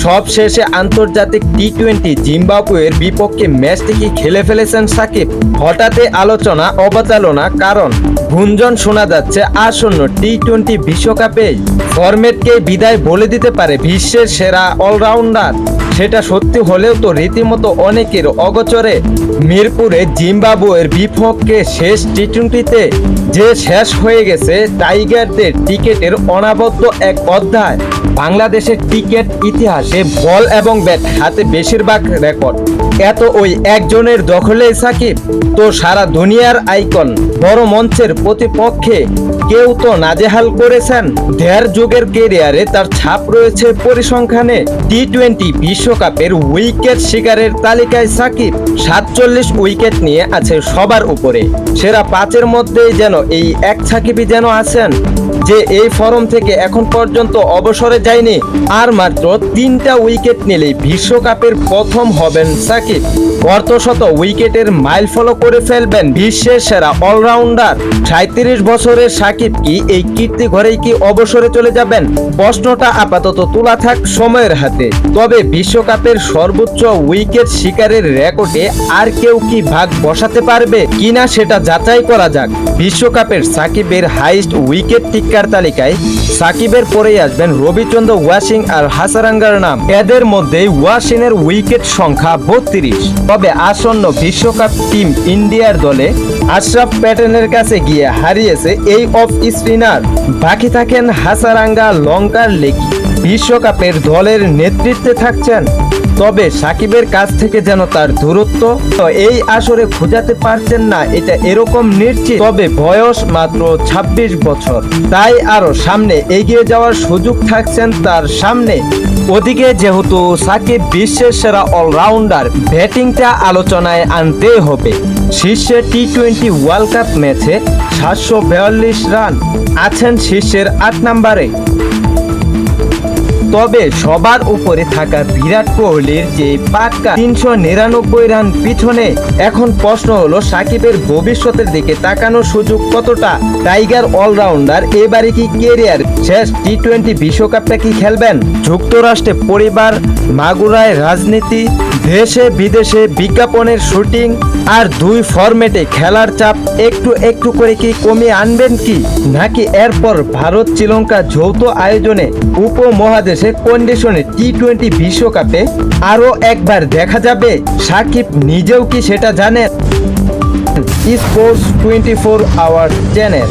সবশেষে আন্তর্জাতিক টি-20 জিম্বাবুয়ের বিপক্ষে ম্যাচটি কি খেলে ফেলেছেন সাকিব? হঠাৎই আলোচনা অবতারণা, কারণ গুঞ্জন শোনা যাচ্ছে আসন্ন টি-20 বিশ্বকাপে ফরম্যাটকে বিদায় বলে দিতে পারে বিশ্বের সেরা অলরাউন্ডার। সেটা সত্যি হলেও তো রীতিমতো অনেকের অগোচরে মিরপুরে জিম্বাবুয়ের বিপক্ষে শেষ টি-20তে যে শেষ হয়ে গেছে টাইগারদের টিকেটের অনাবদ্ধ এক অধ্যায়। বাংলাদেশের টিকেট ইতিহাসে বল এবং ব্যাট হাতে বেশিরভাগ রেকর্ড এত ওই একজনের দখলেই সাকিব তো সারা দুনিয়ার আইকন। বড় মঞ্চের প্রতিপক্ষে কেউ তো নাজেহাল করেছেন। দেড় যুগের কেরিয়ারে তার ছাপ রয়েছে পরিসংখ্যানে। টি-20 বিশ্বকাপের উইকেট শিকারের তালিকায় সাকিব 47 উইকেট নিয়ে আছে সবার উপরে। সেরা 5-এর মধ্যেই যেন এই এক সাকিবই যেন আছেন যে এই ফর্ম থেকে এখন পর্যন্ত অবসরে যায়নি। আর মাত্র 3টা উইকেট নিলেই বিশ্বকাপের প্রথম হবেন সাকিব। অর্ধশত উইকেটের মাইল ফলো করে ফেলবেন বিশ্বের সেরা অলরাউন্ডার। 37 বছরের সাকিব কি এই কীর্তি ঘরেই কি অবসরে চলে যাবেন? প্রশ্নটা আপাতত তোলা থাক সময়ের হাতে। তবে বিশ্বকাপের সর্বোচ্চ উইকেট শিকারের রেকর্ডে আর কেউ কি ভাগ বসাতে পারবে কিনা সেটা যাচাই করা যাক। বিশ্বকাপের সাকিবের হাইস্ট উইকেট টিকার তালিকায় সাকিবের পরেই আসবেন রবিচন্দ্র ওয়াসিং আর হাসারাঙ্গার নাম। এদের মধ্যে ওয়াসিংয়ের উইকেট সংখ্যা 32। তবে আসন্ন বিশ্বকাপ টিম ইন্ডিয়ার দলে আশরাফ প্যাটেনের কাছে গিয়ে হারিয়েছে এই অফ স্পিনার। বাকি থাকেন হাসারাঙ্গা, লঙ্কার লেগি। বিশ্বকাপের দলের নেতৃত্বে থাকছেন। তবে সাকিবের কাছ থেকে যেন তার দূরত্ব এই আসরে খোঁজাতে পারছেন না, এটা এরকম নিশ্চিত। তবে বয়স মাত্র 26 বছর, তাই আরো সামনে এগিয়ে যাওয়ার সুযোগ থাকছেন তার সামনে। ওদিকে যেহেতু সাকিব বিশ্বের সেরা অলরাউন্ডার, ব্যাটিংটা আলোচনায় আনতে হবে। শীর্ষে টি-20 ওয়ার্ল্ড কাপ ম্যাচে 742 রান, আছেন শীর্ষের 8 নম্বরে। তবে সবার উপরে থাকা বিরাট কোহলির যে পাক্কা 399 রান পিছনে। এখন প্রশ্ন হলো সাকিবের ভবিষ্যতের দিকে তাকানোর সুযোগ কতটা? টাইগার অলরাউন্ডার এবারে কি কেরিয়ার শেষ টি-20 বিশ্বকাপটা কি খেলবেন? যুক্তরাষ্ট্রে পরিবার, মাগুরায় রাজনীতি, দেশে বিদেশে বিজ্ঞাপনের শুটিং আর দুই ফরম্যাটে খেলার চাপ একটু একটু করে কি কমিয়ে আনবেন কি? নাকি এরপর ভারত শ্রীলঙ্কা যৌথ আয়োজনে উপমহাদেশে কন্ডিশনে টি-20 বিশ্বকাপে আরো একবার দেখা যাবে? সাকিব নিজেও কি সেটা জানেন? Sports 24 our channel.